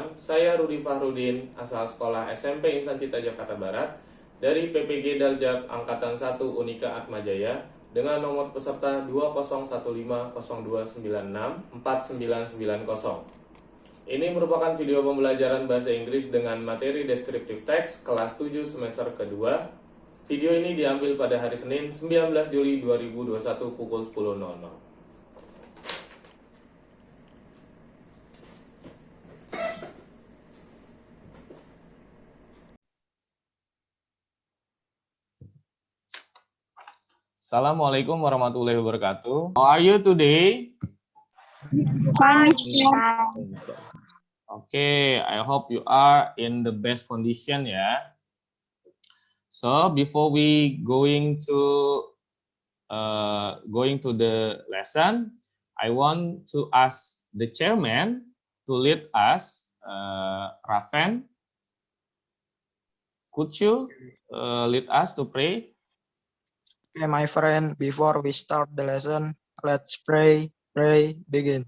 siang. Saya Rudi Fahrudin, asal sekolah SMP Insan Cita Jakarta Barat dari PPG Daljab Angkatan 1 Unika Atmajaya dengan nomor peserta 201502964990. Ini merupakan video pembelajaran bahasa Inggris dengan materi deskriptif teks kelas 7 semester kedua. Video ini diambil pada hari Senin 19 Juli 2021 pukul 10.00. Assalamualaikum warahmatullahi wabarakatuh. How are you today? Fine. Okay, I hope you are in the best condition ya. So before we going to the lesson, I want to ask the chairman to lead us. Raven, could you lead us to pray? Okay, my friend, before we start the lesson, let's pray, begin.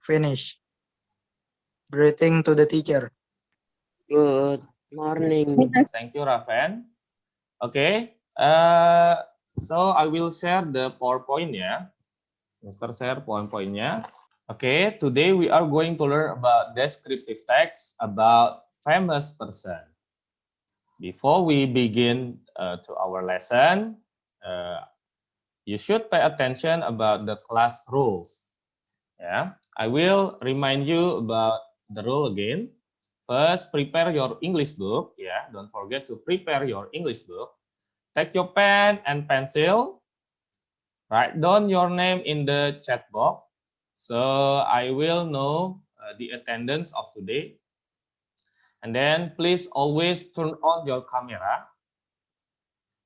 Finish. Greeting to the teacher. Good morning. Thank you, Raven. Okay, so I will share the PowerPoint ya. Mr. share PowerPoint-nya. Okay, today we are going to learn about descriptive text about famous person. Before we begin to our lesson, you should pay attention about the class rules. Yeah, I will remind you about the rule again. First, prepare your English book. Yeah, don't forget to prepare your English book. Take your pen and pencil. Write down your name in the chat box. So I will know the attendance of today. And then please always turn on your camera.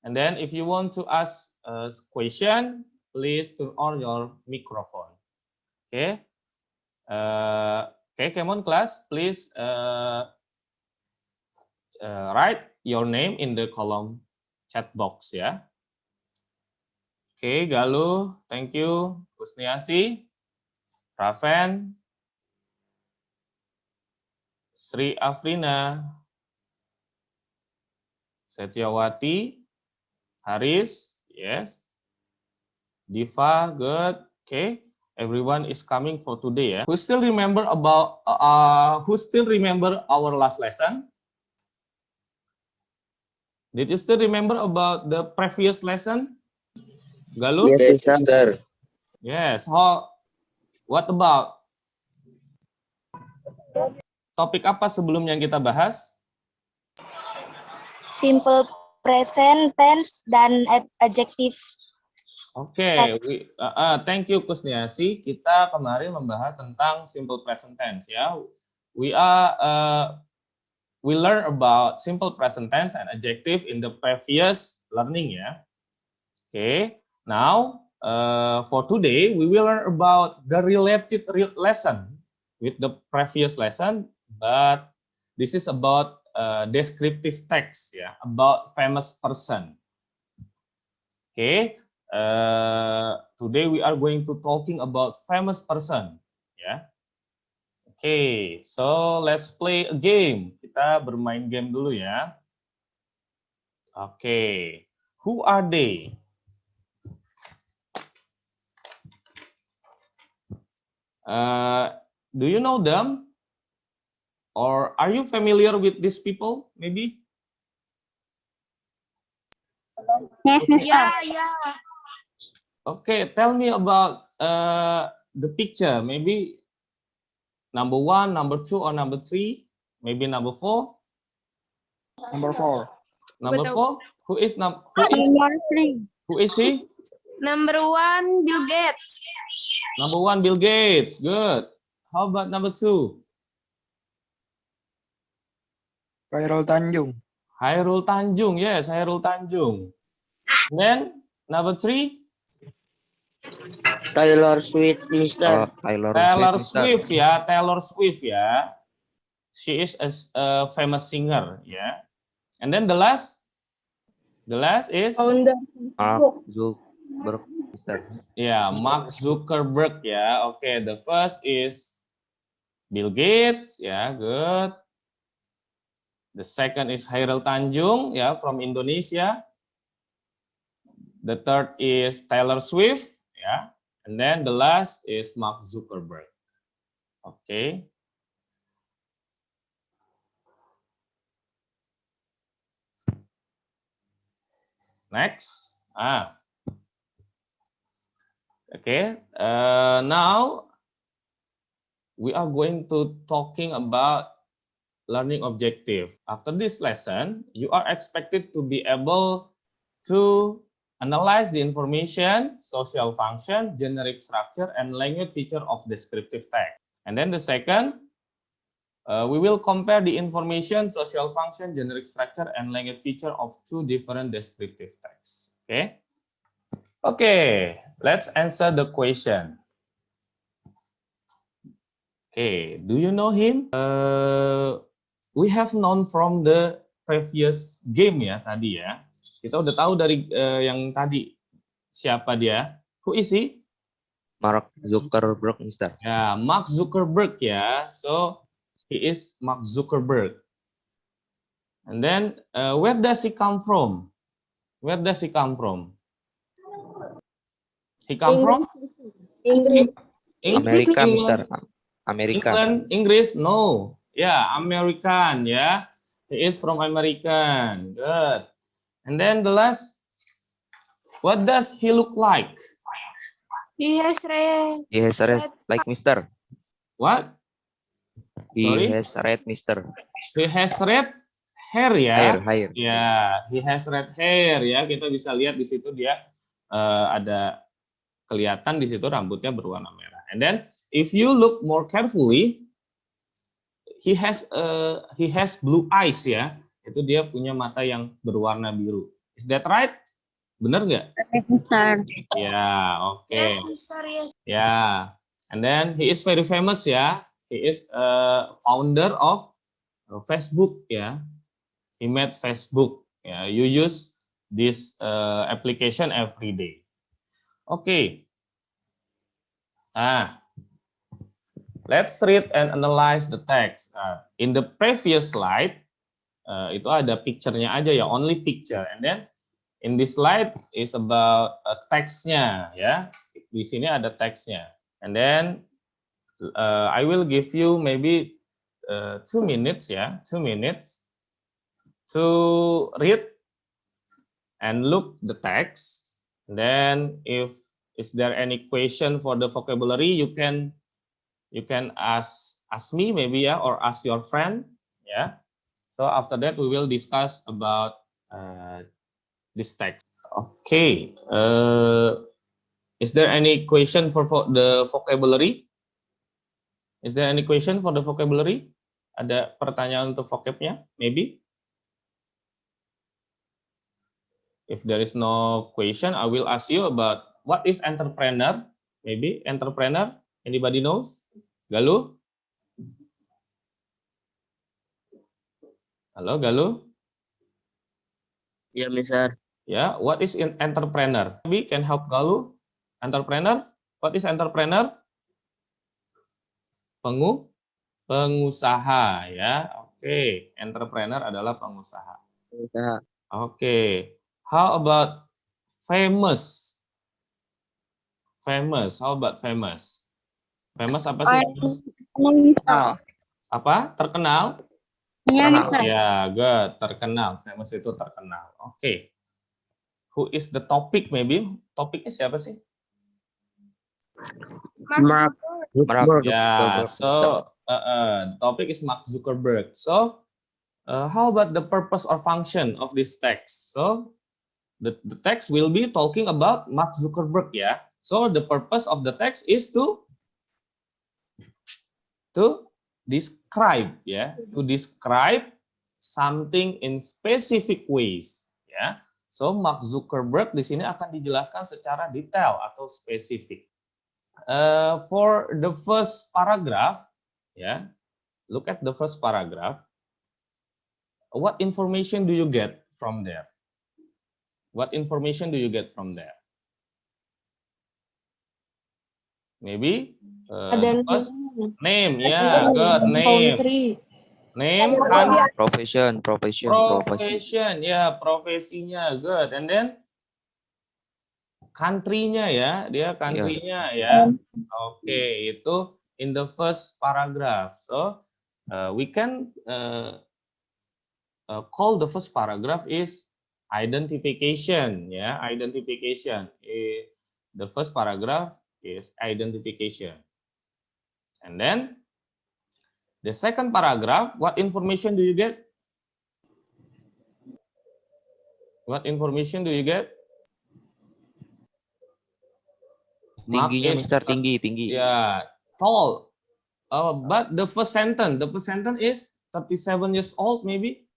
And then if you want to ask a question, please turn on your microphone. Okay. Okay, come on class, please write your name in the column chat box ya. Okay, Galuh, thank you. Kusniasi, Raven, Sri Afrina, Setiawati, Haris, yes. Diva, good. Okay, everyone is coming for today. Who still remember about our last lesson? Did you still remember about the previous lesson? Galuh? Yes, sister. Yes. What about? Topik apa sebelum yang kita bahas? Simple present tense dan adjective. Oke, thank you Kusniasi. Kita kemarin membahas tentang simple present tense ya. We learn about simple present tense and adjective in the previous learning ya. Okay, now for today we will learn about the related lesson with the previous lesson, but this is about descriptive text ya, about famous person. Okay. Today we are going to talking about famous person ya. Okay, so let's play a game. Kita bermain game dulu ya. Okay, who are they? Do you know them? Or are you familiar with these people? Maybe. Yeah. Okay, tell me about the picture. Maybe number 1, number 2, or number 3. Maybe number 4. Number 4. Number 4. Who is Number 3. Who is he? Number 1, Bill Gates. Number 1, Bill Gates. Good. How about number 2? Khairul Tanjung. Hairul Tanjung. Yes, Hairul Tanjung. And then number 3. Taylor Swift, Mister. Taylor Swift ya, Taylor Swift ya. She is a famous singer ya. And then the last The last is Founder. Mark Zuckerberg, Mister. yeah, Mark Zuckerberg ya. Okay, the first is Bill Gates ya, good. The second is Hairil Tanjung ya from Indonesia. The third is Taylor Swift ya. And then the last is Mark Zuckerberg. Okay. Next. Okay. Now we are going to talking about learning objective. After this lesson, you are expected to be able to analyze the information, social function, generic structure, and language feature of descriptive text. And then the second, we will compare the information, social function, generic structure, and language feature of two different descriptive texts. Okay. Okay, let's answer the question. Okay, do you know him? We have known from the previous game ya tadi ya. Kita udah tahu dari yang tadi siapa dia. Who is he? Mark Zuckerberg, Mister. Ya, Mark Zuckerberg ya. So he is Mark Zuckerberg. And then where does he come from? Where does he come from? He come from Inggris. Amerika, Mister. Amerika. England, Inggris? No. Yeah, American. Yeah, he is from American. Good. And then the last, what does he look like? He has red. He has red like Mister. What? He Sorry? has red, Mister. He has red hair ya. Hair. Ya, he has red hair ya. Kita bisa lihat di situ dia ada kelihatan di situ rambutnya berwarna merah. And then if you look more carefully, he has blue eyes ya. Itu dia punya mata yang berwarna biru. Is that right? Benar nggak? Ya, oke. Yes, Mister. Yes. Ya. And then he is very famous ya. He is founder of Facebook ya. He made Facebook. Ya, you use this application every day. Oke. Let's read and analyze the text. In the previous slide, itu ada picture-nya aja ya, only picture. And then in this slide is about text-nya ya. Di sini ada text-nya. And then I will give you maybe 2 minutes ya, 2 minutes to read and look the text. And then if is there any question for the vocabulary, you can ask me maybe ya, or ask your friend ya. So after that we will discuss about this text. Okay. Is there any question for the vocabulary? Is there any question for the vocabulary? Ada pertanyaan untuk vocabnya? Maybe. If there is no question, I will ask you about what is entrepreneur? Maybe entrepreneur. Anybody knows? Galuh? Halo, Galuh? Ya, Mister. Ya, what is entrepreneur? Maybe can help Galuh? Entrepreneur? What is entrepreneur? Pengusaha ya. Oke, entrepreneur adalah pengusaha. Oke. How about famous? Famous. How about famous? Famous apa sih? Apa? Terkenal? Iya, Mister. Ya, good. Terkenal. Famous itu terkenal. Oke. Who is the topic maybe? Topiknya siapa sih? Mark Zuckerberg. Yeah, so the topic is Mark Zuckerberg. So how about the purpose or function of this text? So the text will be talking about Mark Zuckerberg ya. So the purpose of the text is to describe ya, to describe something in specific ways ya. So Mark Zuckerberg di sini akan dijelaskan secara detail atau spesifik. For the first paragraph, yeah, look at the first paragraph. What information do you get from there? What information do you get from there? Maybe the first name, yeah, good name. Name, Profession. profession, ya, profesinya, good. And then country-nya ya, dia country-nya ya. Oke, itu in the first paragraph. So we can call the first paragraph is identification, ya, identification. The first paragraph is identification. And then the second paragraph, what information do you get? What information do you get? Mark Tingginya, is, Mister, tinggi. yeah, tall. But the first sentence is 37 years old maybe.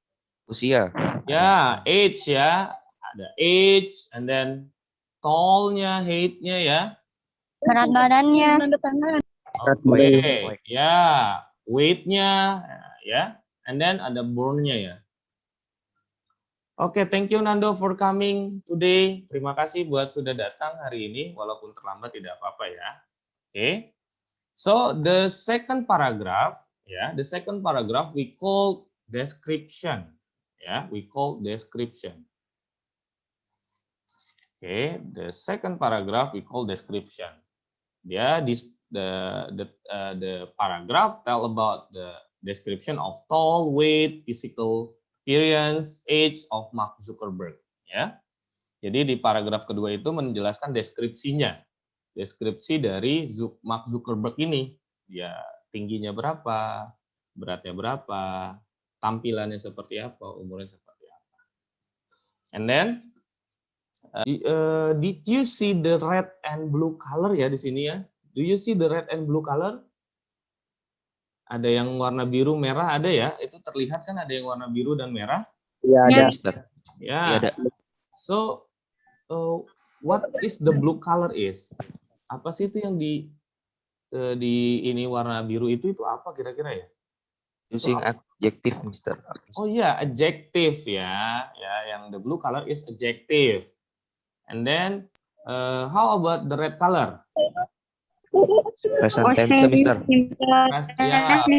Usia. Ya, age ya. Ada age, and then tall-nya, height-nya ya. Berat badannya. Oke, ya. Weight-nya ya. And then ada born-nya ya. Oke, thank you Nando for coming today. Terima kasih buat sudah datang hari ini, walaupun terlambat tidak apa-apa ya. Oke. So the second paragraph, the second paragraph we call description. We call description. Okay, the second paragraph we call description. The paragraph tell about the description of tall, weight, physical appearance, age of Mark Zuckerberg. Ya, jadi di paragraf kedua itu menjelaskan deskripsinya. Deskripsi dari Mark Zuckerberg ini, dia tingginya berapa, beratnya berapa, tampilannya seperti apa, umurnya seperti apa. And then, did you see the red and blue color ya di sini ya? Do you see the red and blue color? Ada yang warna biru merah ada ya? Itu terlihat kan ada yang warna biru dan merah? Iya, ada. Mister. Ya. Iya, ada. So, what is the blue color is? Apa sih itu yang di ini warna biru itu apa kira-kira ya? Using adjective, Mister. Oh iya, adjective ya. Ya, yang the blue color is adjective. And then how about the red color? Present tense, Mister.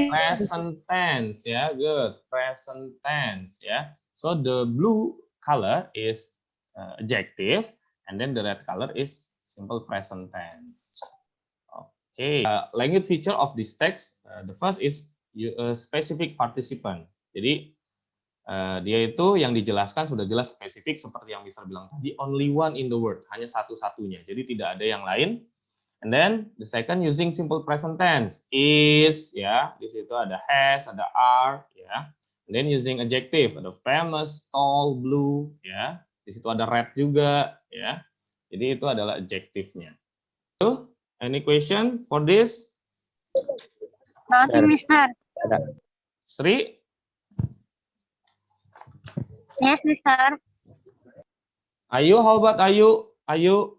Present tense ya, good. Present tense ya. So the blue color is adjective, and then the red color is simple present tense. Okay. Language feature of this text, the first is specific participant. Jadi dia itu yang dijelaskan sudah jelas spesifik seperti yang Mister bilang tadi, only one in the word, hanya satu-satunya. Jadi tidak ada yang lain. And then the second using simple present tense is ya, di situ ada has, ada are ya. And then using adjective ada famous, tall, blue ya. Di situ ada red juga ya. Jadi itu adalah adjektifnya. So, any question for this? Nothing, Mister. Sri? Yes, Mister. Ayu, how about Ayu? Ayu?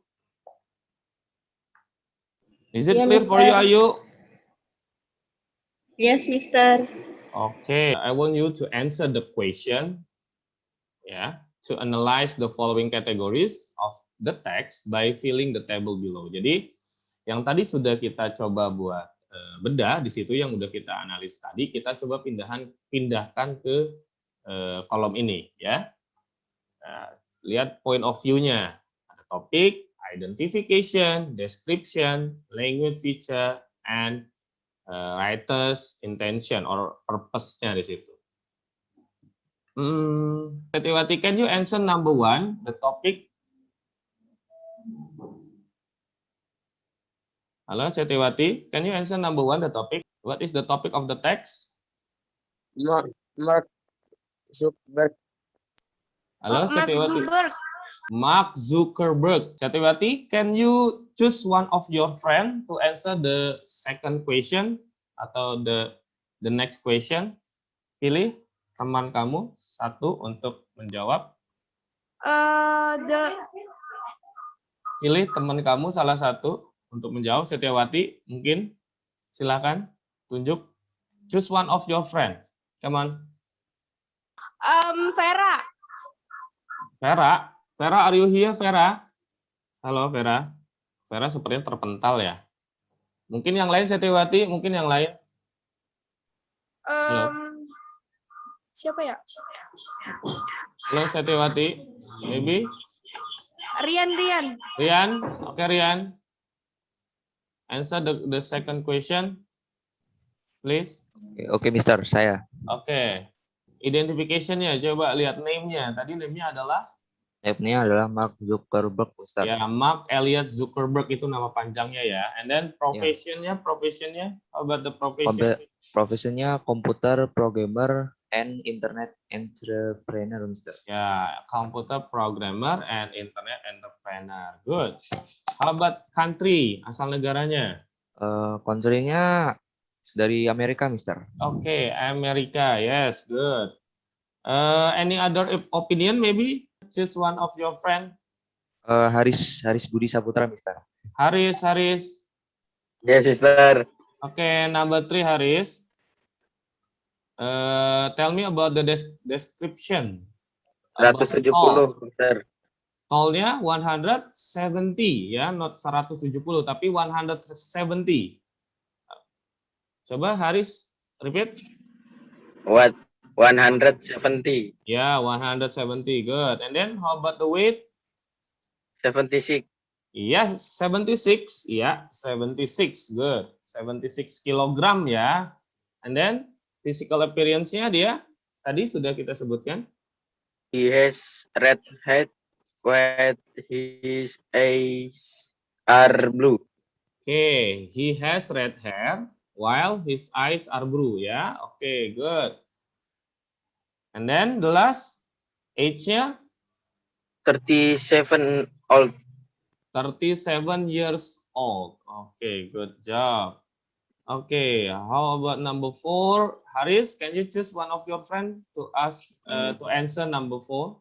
Is it clear for you, Ayu? Yes, Mister. Okay, I want you to answer the question, to analyze the following categories of the text by filling the table below. Jadi, yang tadi sudah kita coba buat bedah di situ yang udah kita analis tadi, kita coba pindahkan ke kolom ini, ya. Lihat point of view-nya. Ada topik, identification, description, language feature, and writer's intention or purpose-nya di situ. Setiwati, can you answer number 1, the topic? Halo, Setiwati, can you answer number 1, the topic? What is the topic of the text? Mark Zuckerberg. Halo, Mark Setiwati. Zuckerberg. Mark Zuckerberg. Setiwati, can you choose one of your friend to answer the second question atau the next question? Pilih teman kamu satu untuk menjawab. Pilih teman kamu salah satu untuk menjawab. Setiawati, mungkin silakan tunjuk. Choose one of your friend. Come on. Vera. Vera. Vera, are you here, Vera? Halo, Vera. Vera sepertinya terpental ya. Mungkin yang lain, Setiawati, mungkin yang lain. Halo. Siapa ya? Halo, Setiawati. Maybe? Rian. Rian? Oke, Rian. Answer the second question, please. Oke, Mister. Saya. Oke. Identification-nya, coba lihat name-nya. Tadi name-nya adalah? Name-nya adalah Mark Zuckerberg, Mister. Ya, Mark Elliot Zuckerberg itu nama panjangnya ya. And then professionnya, how about the profession? Profesinya komputer programmer and internet entrepreneur, Mister. Ya, computer programmer and internet entrepreneur. Good. How about country, asal negaranya? Country-nya dari Amerika, Mister. Oke, Amerika. Yes, good. Any other opinion maybe? Just one of your friend. Haris Budi Saputra, Mister. Haris. Yes, sister. Okay, number 3, Haris. Tell me about the description. About the 170, tall. mister. Tallnya 170 ya, not 170 tapi 170. Coba Haris repeat. What? 170. Ya, 170. Good. And then how about the weight? 76. Yes, 76. Ya, 76. Good. 76 kilogram ya. And then physical appearance-nya dia tadi sudah kita sebutkan. He has red head with his eyes are blue. Okay, he has red hair while his eyes are blue ya. Okay, good. And then the last age-nya 37 old. 37 years old. Okay, good job. Okay, how about number 4? Haris, can you choose one of your friend to ask to answer number 4?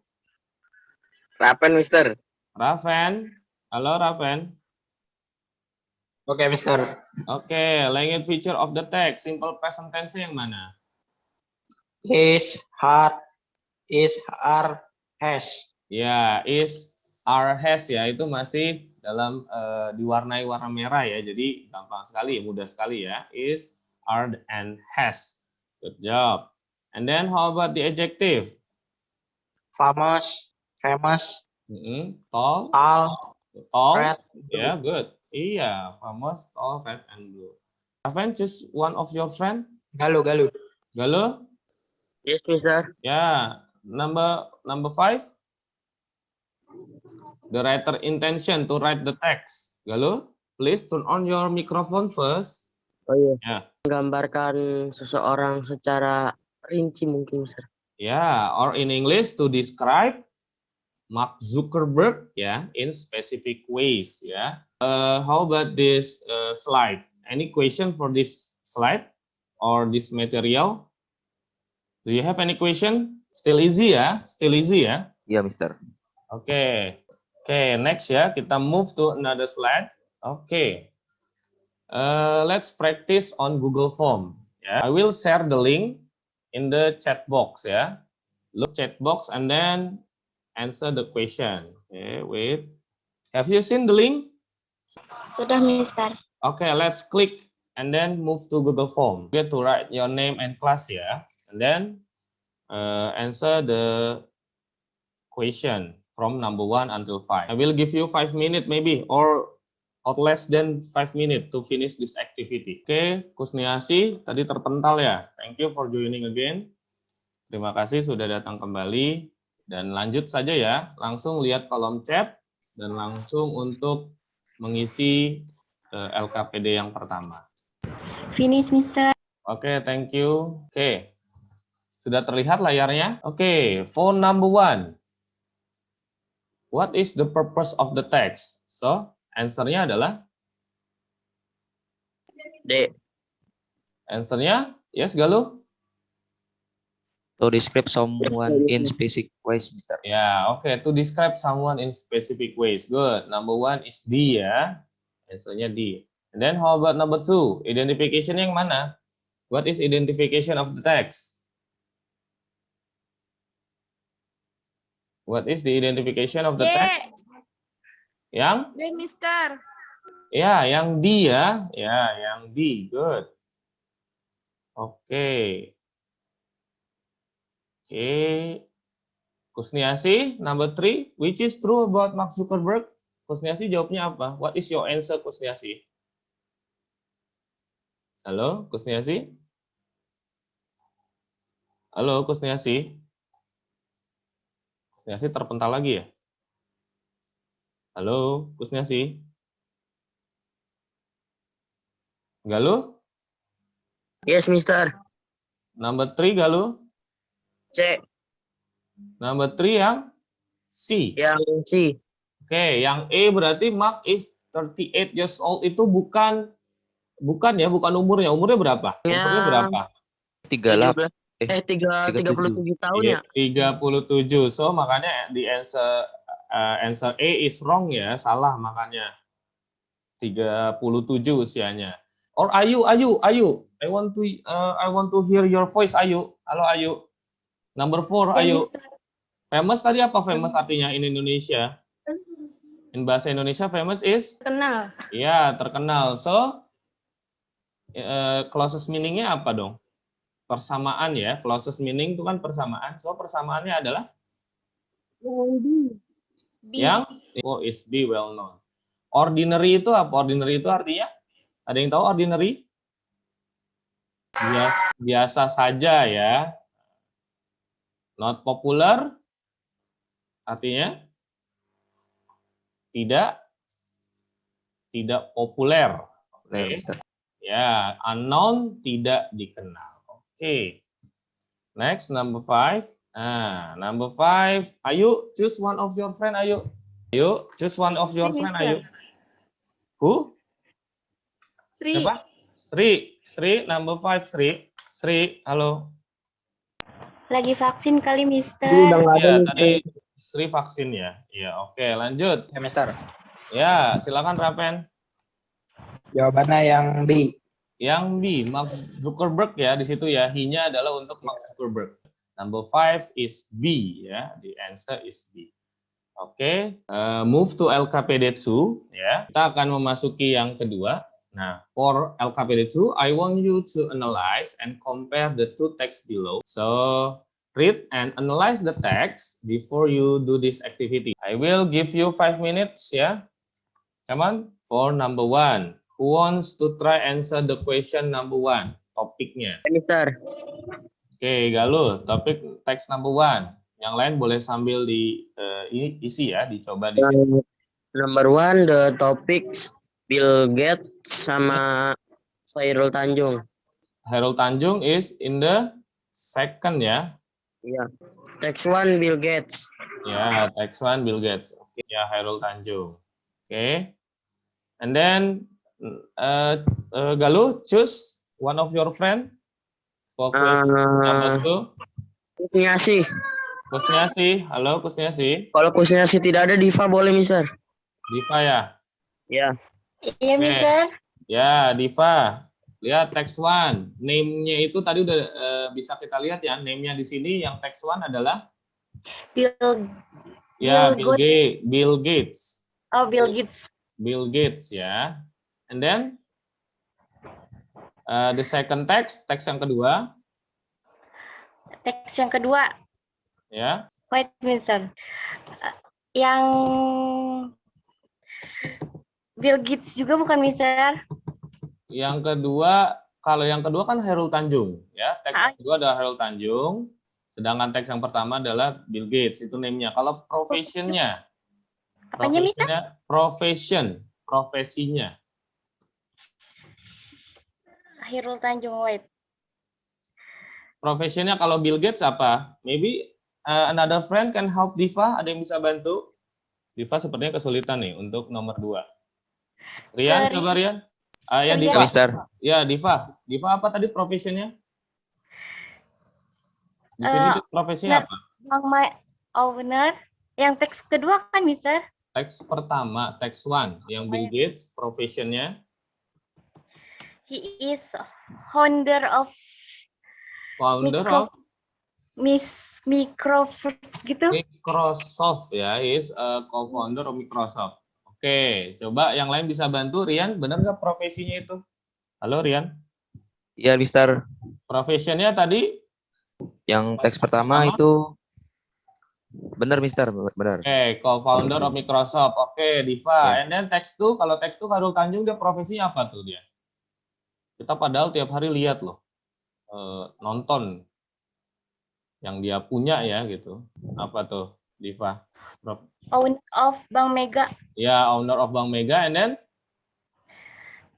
Rapen, mister. Raven. Halo, Raven. Oke, Mister. Okay, language feature of the text. Simple present tense yang mana? Is, had, is, are, has. Ya, is, are, has ya. Itu masih dalam diwarnai warna merah ya. Jadi gampang sekali, mudah sekali ya. Is, are, and has. Good job. And then how about the adjective? Famous, Tall, tall, red. red, Yeah, good. Iya, famous, tall, red, and blue. Raven, choose one of your friend. galuh. Galuh? Yes, mister. Yeah, number 5. The writer intention to write the text. Galuh, please turn on your microphone first. Oh iya. Ya. Menggambarkan seseorang secara rinci mungkin, mister. Yeah, or in English to describe Mark Zuckerberg ya in specific ways ya. How about this slide? Any question for this slide or this material? Do you have any question? Still easy ya? Still easy ya? Iya, Mister. Oke, next ya, kita move to another slide. Oke, let's practice on Google Form. Ya, I will share the link in the chat box ya. Look chat box and then answer the question. Okay, wait. Have you seen the link? Sudah, Mister. Okay, let's click and then move to Google Form. You get to write your name and class ya, and then answer the question from number 1 until 5. I will give you 5 minutes maybe or less than 5 minutes to finish this activity. Oke, Kusniasi tadi terpental ya. Thank you for joining again. Terima kasih sudah datang kembali dan lanjut saja ya. Langsung lihat kolom chat dan langsung untuk mengisi LKPD yang pertama. Finish, Mister. Oke, thank you. Oke. Sudah terlihat layarnya? Oke, for number 1. What is the purpose of the text? So, answer-nya adalah? D. Answer-nya? Yes, Galuh? To describe someone in specific ways, Mister. Ya, oke. To describe someone in specific ways. Good. Number 1 is D ya. Answer-nya D. And then how about number 2? Identification yang mana? What is identification of the text? What is the identification of the J. text? Yang? J, Mister. Ya, yang D ya. Ya, yang D. Good. Oke. Oke. Kusniasi, number 3. Which is true about Mark Zuckerberg? Kusniasi jawabnya apa? What is your answer, Kusniasi? Halo, Kusniasi? Halo, Kusniasi? Kusniasi terpental lagi ya? Halo, Kusniasi? Galuh? Yes, Mister. Number 3, Galuh? C. Number 3 yang C. Yang C. Oke, yang E berarti Mark is 38 years old itu bukan ya, bukan umurnya. Umurnya berapa? Umurnya berapa? 38. 37 tahun ya. 37. So makanya di answer A is wrong ya, salah makanya. 37 usianya. Or Ayu. I want to hear your voice, Ayu. Halo Ayu. Number 4, Ayu. Famous tadi apa famous artinya in Indonesia? In bahasa Indonesia famous is? Kenal. Ya, terkenal. So, closest meaning-nya apa dong? Persamaan ya. Closest meaning itu kan persamaan. So, persamaannya adalah? B. Yang is be well known. Ordinary itu apa? Ordinary itu artinya? Ada yang tahu ordinary? Biasa saja ya. Not popular artinya? Tidak populer. Oke. Ya, unknown tidak dikenal. Oke. Next, number 5. Number 5. Ayo, choose one of your friend. Ayo, choose one of your friend. Ayo. Who? Sri. Siapa? Sri, number 5, Sri, halo. Lagi vaksin kali, Mister. Ya, tadi Sri vaksin ya. Ya, oke, lanjut. Ya, Mister. Ya, silakan Rapen. Jawabannya yang B. Yang B, Mark Zuckerberg ya di situ ya. He-nya adalah untuk Mark Zuckerberg. Number 5 is B ya. The answer is B. Oke, move to LKPD2 ya. Kita akan memasuki yang kedua. Nah, for LKPD2, I want you to analyze and compare the two texts below. So, read and analyze the text before you do this activity. I will give you 5 minutes ya. Come on, for number 1. Who wants to try answer the question number 1? Topiknya. Mister. Oke, Galuh, topik teks number 1. Yang lain boleh sambil isi ya, dicoba di sini. Number 1, the topics Bill Gates sama Khairul Tanjung. Khairul Tanjung is in the second ya. Iya. Text 1 Bill Gates. Ya, text 1 Bill Gates. Oke, ya Khairul Tanjung. Oke. And then Galuh, choose one of your friend for question number 2. Kusniasi. Kusniasi, halo Kusniasi. Kalau Kusniasi tidak ada, Diva boleh, Mister. Diva ya. Ya. Iya, Oke. Mister. Ya, Diva. Lihat text 1. Name-nya itu tadi udah bisa kita lihat ya. Name-nya di sini yang text 1 adalah Bill Bill Gates. Oh, Bill Gates. Bill Gates ya. And then the second text yang kedua Teks yang kedua. ya. Wait, Mister. Yang Bill Gates juga bukan, Mister? Yang kedua, kalau yang kedua kan Khairul Tanjung ya. Teks yang kedua adalah Khairul Tanjung. Sedangkan teks yang pertama adalah Bill Gates, itu name-nya. Kalau professionnya, Apanya, Mister? profesinya. Khairul Tanjung, wait. Profesinya kalau Bill Gates apa? Maybe another friend can help Diva. Ada yang bisa bantu? Diva sepertinya kesulitan nih untuk nomor 2. Rian, coba Rian. Ya Rian. Diva. Mister. Ya Diva. Diva apa tadi profesinya? Di sini profesinya apa? Bang my owner. Yang teks kedua kan, Mister? Teks pertama, teks 1. Yang Bill Gates, profesinya? He is founder of Founder of? Microsoft gitu. Microsoft ya, is a co-founder of Microsoft. Oke, coba yang lain bisa bantu. Rian, benar nggak profesinya itu? Halo Rian, Iya, Mister. profesinya tadi? Yang teks pertama itu benar, Mister. Benar. Oke, co-founder of Microsoft. Oke, Diva. Ya. And then text tuh, kalau text tuh Khairul Tanjung dia profesinya apa tuh dia? Kita padahal tiap hari lihat loh, nonton yang dia punya ya gitu. Apa tuh, Diva? Owner of Bank Mega. Ya, owner of Bank Mega, and then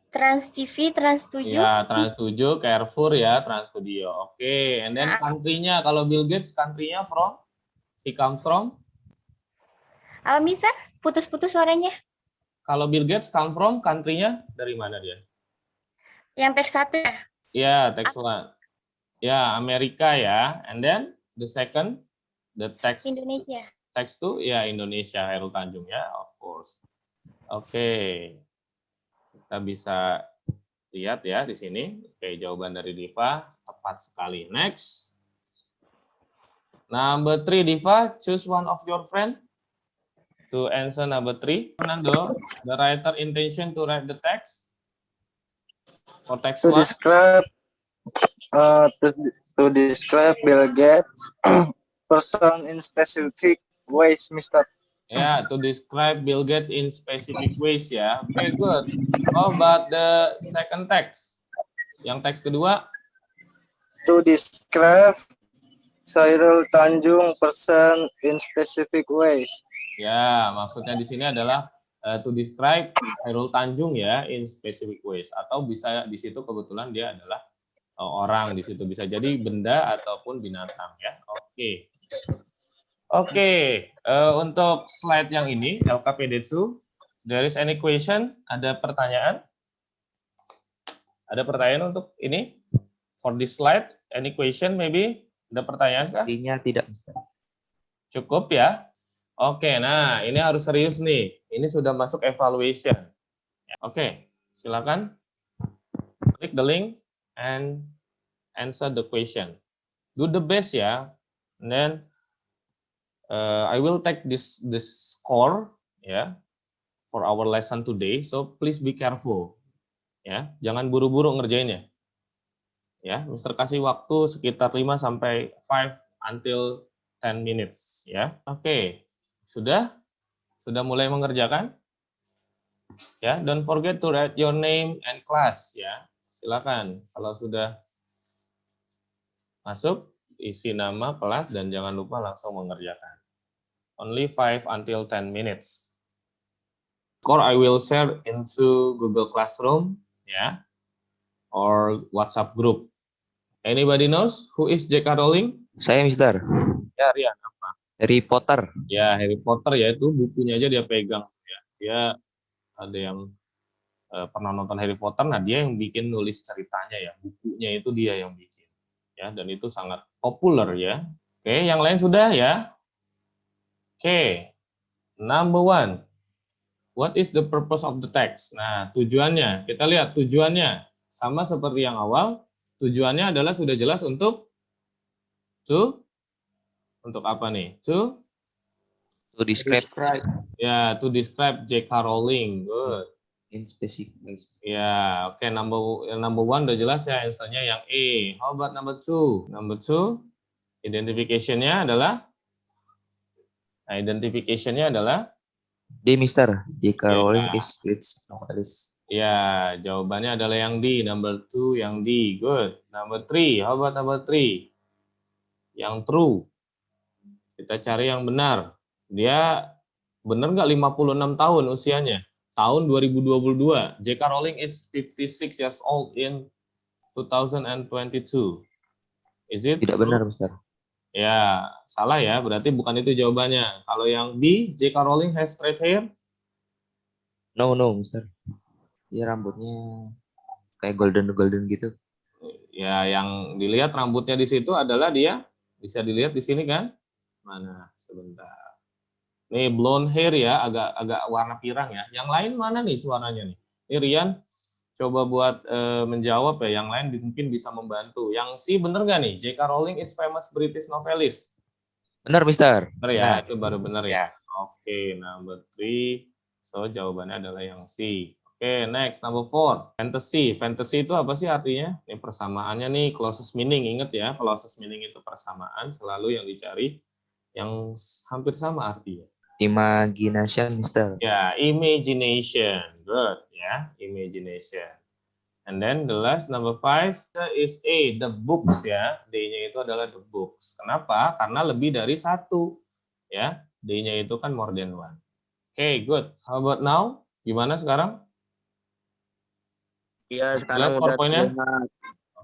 Trans TV, Trans 7. ya Trans 7, Carrefour ya, Trans Studio. Oke, and then country-nya, kalau Bill Gates country-nya from? He comes from? Bisa putus-putus suaranya. Kalau Bill Gates come from country-nya dari mana dia? Yang teks 1 ya. Ya, text one. Ya, Amerika ya. And then the second, the text Indonesia. text tuh ya Indonesia, Khairul Tanjung ya, of course. Oke. Kita bisa lihat ya di sini. Oke, jawaban dari Diva tepat sekali. Next. Number 3, Diva, choose one of your friend to answer number 3. Fernando, the writer intention to write the text for text To 1. describe to describe Bill Gates person in specific ways, Mr. Ya, to describe Bill Gates in specific ways ya. Very good. How about the second text? Yang teks kedua? To describe Khairul Tanjung person in specific ways. Ya, maksudnya di sini adalah to describe Khairul Tanjung ya in specific ways, atau bisa di situ kebetulan dia adalah orang, di situ bisa jadi benda ataupun binatang ya. Oke. Oke, untuk slide yang ini LKPD2, there is any question? Ada pertanyaan? Ada pertanyaan untuk ini? For this slide, any question maybe? Ada pertanyaan kah? Artinya tidak, Mister. Cukup ya? Oke, nah ini harus serius nih. Ini sudah masuk evaluation. Oke, silakan klik the link and answer the question. Do the best ya. And then I will take this score ya for our lesson today. So please be careful. Ya, jangan buru-buru ngerjainnya. Ya, Mister kasih waktu sekitar 5 sampai 5 until 10 minutes ya. Oke. Sudah mulai mengerjakan? Ya, don't forget to write your name and class ya. Silakan kalau sudah masuk isi nama, kelas, dan jangan lupa langsung mengerjakan. Only 5 until 10 minutes. Or I will share into Google Classroom ya, or WhatsApp group. Anybody knows who is J.K. Rowling? Saya, Mister. Ya, Rian, apa? Harry Potter. Ya, Harry Potter ya, itu bukunya aja dia pegang ya. Dia ada yang pernah nonton Harry Potter, nah dia yang bikin nulis ceritanya ya, bukunya itu dia yang bikin. Ya, dan itu sangat populer ya. Oke, yang lain sudah ya? Oke. Number 1. What is the purpose of the text? Nah, tujuannya. Kita lihat tujuannya. Sama seperti yang awal, tujuannya adalah sudah jelas untuk apa nih? To describe ya, to describe J.K. Rowling. Good. in specific ways. Ya, oke, number 1 udah jelas ya, answer-nya yang A. How about number 2? Number 2, identification-nya adalah D, Mister. J.K. Ya. Rowling is great novelist. ya, jawabannya adalah yang D. Number 2 yang D. Good. Number 3, how about number 3? Yang true. Kita cari yang benar. Dia benar nggak 56 tahun usianya? Tahun 2022. J.K. Rowling is 56 years old in 2022. Is it Tidak true? benar, Mister. Ya, salah ya. Berarti bukan itu jawabannya. Kalau yang B, J.K. Rowling has straight hair? No, Mister. Dia rambutnya kayak golden gitu. Ya, yang dilihat rambutnya di situ adalah dia. Bisa dilihat di sini kan? Mana? Sebentar. Nih blonde hair ya, agak warna pirang ya. Yang lain mana nih suaranya nih? Ini Rian coba buat menjawab ya. Yang lain mungkin bisa membantu. Yang C bener nggak nih? J.K. Rowling is famous British novelist. Benar, Mister. Benar ya, Benar. itu baru benar ya. Ya. Oke, number 3. So, jawabannya adalah yang C. Oke, next, number 4. Fantasy. Fantasy itu apa sih artinya? Ini persamaannya nih, closest meaning. Ingat ya, closest meaning itu persamaan, selalu yang dicari yang hampir sama artinya. Imagination, Mister. Ya, imagination. Good, ya, imagination. And then the last, number 5 is A, the books ya. D-nya itu adalah the books. Kenapa? Karena lebih dari satu. Ya, D-nya itu kan more than one. Oke, good. How about now? Gimana sekarang? Iya, Lihat sekarang udah PowerPoint-nya? terlihat.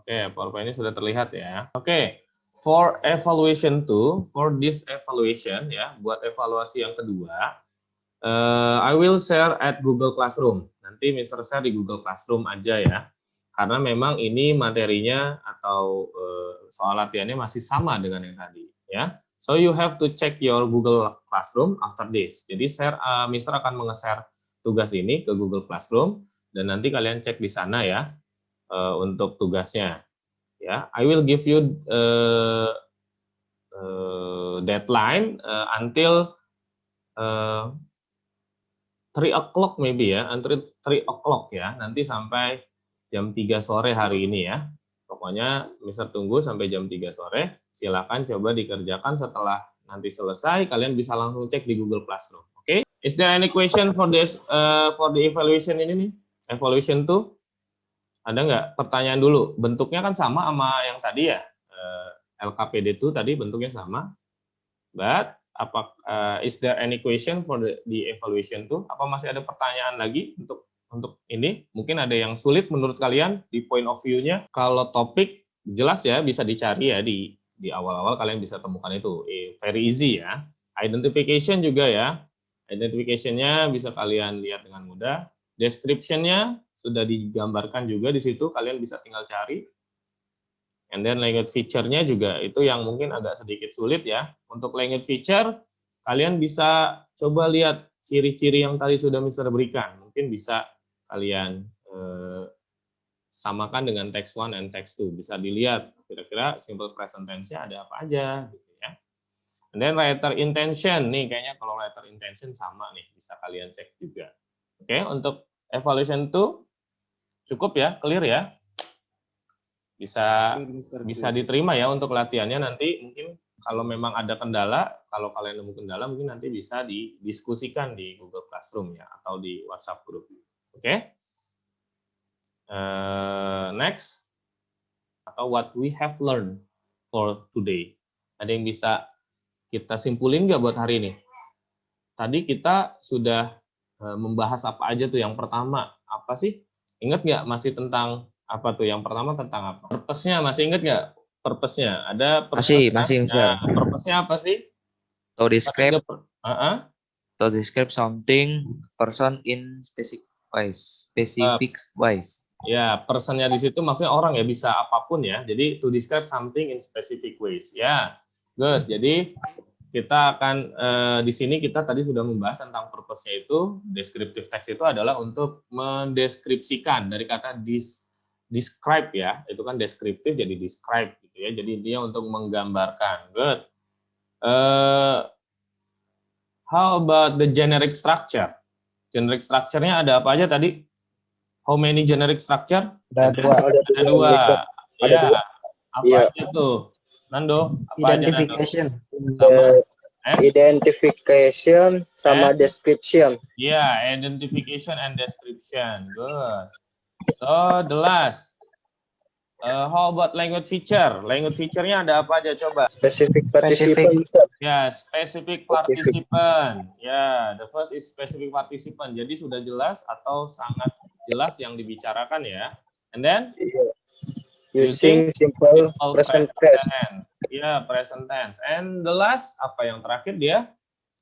Oke, PowerPoint-nya sudah terlihat ya. Oke, for evaluation 2, for this evaluation ya, buat evaluasi yang kedua, I will share at Google Classroom. Nanti Mr. share di Google Classroom aja ya. Karena memang ini materinya atau soal latihannya masih sama dengan yang tadi ya. So you have to check your Google Classroom after this. Jadi Mr. akan nge-share tugas ini ke Google Classroom dan nanti kalian cek di sana ya untuk tugasnya. Ya, I will give you deadline until 3 o'clock maybe ya, until 3 o'clock ya, nanti sampai jam 3 sore hari ini ya. Pokoknya Mister tunggu sampai jam 3 sore, silakan coba dikerjakan setelah nanti selesai, kalian bisa langsung cek di Google Classroom. Oke? Is there any question for this for the evaluation ini nih? Evaluation 2? Ada nggak? Pertanyaan dulu. Bentuknya kan sama yang tadi ya. LKPD 2 tadi bentuknya sama. But is there any question for the evaluation 2? Apa masih ada pertanyaan lagi untuk ini? Mungkin ada yang sulit menurut kalian di point of view-nya. Kalau topik jelas ya bisa dicari ya di awal-awal kalian bisa temukan itu. Very easy ya. Identification juga ya. Identification-nya bisa kalian lihat dengan mudah. Description-nya sudah digambarkan juga di situ, kalian bisa tinggal cari. And then language feature-nya juga itu yang mungkin agak sedikit sulit ya. Untuk language feature, kalian bisa coba lihat ciri-ciri yang tadi sudah Mister berikan. Mungkin bisa kalian samakan dengan text 1 and text 2. Bisa dilihat kira-kira simple present tense-nya ada apa aja gitu ya. And then writer intention, nih kayaknya kalau writer intention sama nih, bisa kalian cek juga. Oke, untuk evaluation 2 cukup ya, clear ya. Bisa diterima ya untuk latihannya. Nanti mungkin kalau memang ada kendala, kalau kalian nemu kendala mungkin nanti bisa didiskusikan di Google Classroom ya atau di WhatsApp group. Oke. Next, atau what we have learned for today. Ada yang bisa kita simpulin nggak buat hari ini? Tadi kita sudah membahas apa aja tuh. Yang pertama apa sih? Ingat nggak masih tentang apa tuh? Yang pertama tentang apa? Purpose-nya masih ingat nggak? Purpose-nya ada. Masih, Mister. Nah, purpose-nya apa sih? To describe something person in specific ways. Ya, personnya di situ maksudnya orang ya, bisa apapun ya. Jadi to describe something in specific ways. Ya, good. Jadi kita akan di sini kita tadi sudah membahas tentang purpose-nya itu. Descriptive text itu adalah untuk mendeskripsikan dari kata describe ya. Itu kan deskriptif jadi describe gitu ya. Jadi dia untuk menggambarkan. Good. How about the generic structure? Generic structure-nya ada apa aja tadi? How many generic structure? Ada dua. Ada dua. Ya. Apa Iya. aja tuh? Nando, apa Identification. aja Nando? Sama? Identification sama description. Yeah, identification and description. Good. So the last, how about language feature? Language feature-nya ada apa aja coba? Specific participant. Ya, specific participant. Ya, the first is specific participant. Jadi sudah jelas atau sangat jelas yang dibicarakan ya. And then Using simple present tense. Ya, present tense. And the last, apa yang terakhir dia?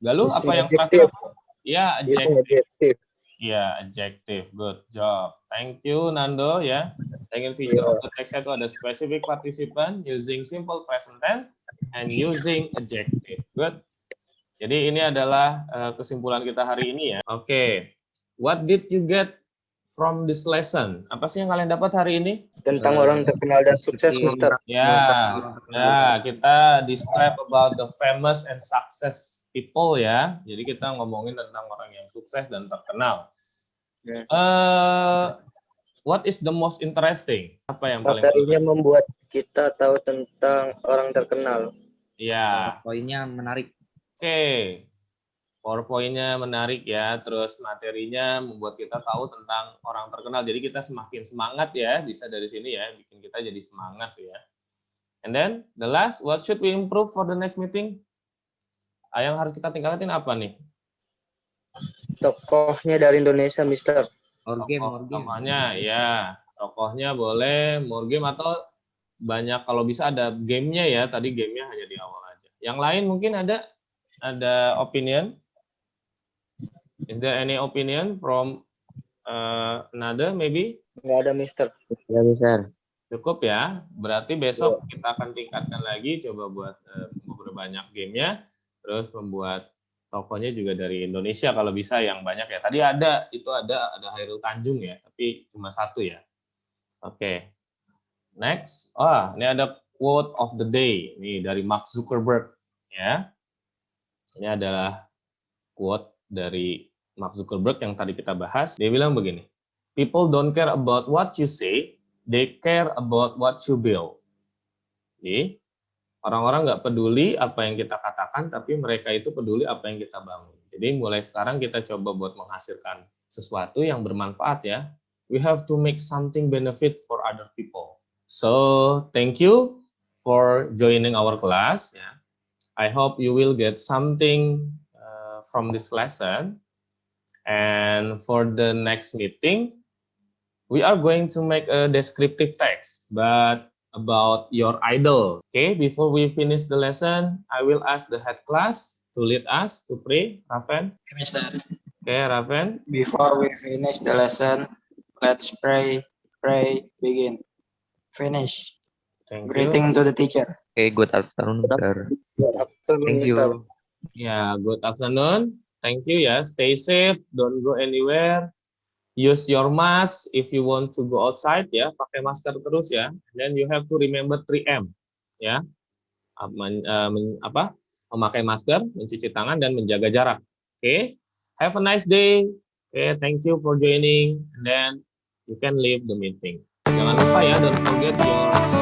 Galuh, Using apa yang adjective. terakhir? Ya, Using adjective. adjective. Ya, adjective. Good job. Thank you, Nando. Ya, language feature of the text itu ada specific participant, using simple present tense, and using adjective. Good. Jadi ini adalah kesimpulan kita hari ini ya. Oke. What did you get from this lesson? Apa sih yang kalian dapat hari ini? Tentang orang terkenal dan sukses, Mister. Ya, kita describe about the famous and success people ya. Jadi kita ngomongin tentang orang yang sukses dan terkenal. Ya. What is the most interesting? Apa yang paling Materinya membuat kita tahu tentang orang terkenal. Ya, Poinnya menarik. oke. PowerPoint-nya menarik ya, terus materinya membuat kita tahu tentang orang terkenal. Jadi kita semakin semangat ya, bisa dari sini ya, bikin kita jadi semangat ya. And then the last, what should we improve for the next meeting? Yang harus kita tingkatin apa nih? Tokohnya dari Indonesia, Mister. Tokohnya ya, tokohnya boleh more game atau banyak kalau bisa ada gamenya ya. Tadi gamenya hanya di awal aja. Yang lain mungkin ada opinion? Is there any opinion from another maybe? Nggak ada, Mister. Ya, Mister. Cukup ya. Berarti besok kita akan tingkatkan lagi, coba buat memperbanyak gamenya, terus membuat tokonya juga dari Indonesia kalau bisa yang banyak ya. Tadi ada Hairul Tanjung ya, tapi cuma satu ya. Oke. Next, ini ada quote of the day nih dari Mark Zuckerberg ya. Ini adalah quote dari Mark Zuckerberg yang tadi kita bahas. Dia bilang begini, people don't care about what you say, they care about what you build. Jadi, orang-orang nggak peduli apa yang kita katakan, tapi mereka itu peduli apa yang kita bangun. Jadi, mulai sekarang kita coba buat menghasilkan sesuatu yang bermanfaat ya. We have to make something benefit for other people. So, thank you for joining our class. Ya. I hope you will get something from this lesson. And for the next meeting, we are going to make a descriptive text, but about your idol. Okay, before we finish the lesson, I will ask the head class to lead us to pray. Raven. Mister. Okay, Raven. Before we finish the lesson, let's pray. Pray, begin. Finish. Thank you. Greeting to the teacher. Okay, good afternoon, Sir. Thank you. Yeah, good afternoon. Thank you ya. Stay safe, don't go anywhere. Use your mask if you want to go outside ya. Pakai masker terus ya. Then you have to remember 3M ya. Memakai masker, mencuci tangan dan menjaga jarak. Okay? Have a nice day. Okay, thank you for joining. And then you can leave the meeting. Jangan lupa ya, don't forget your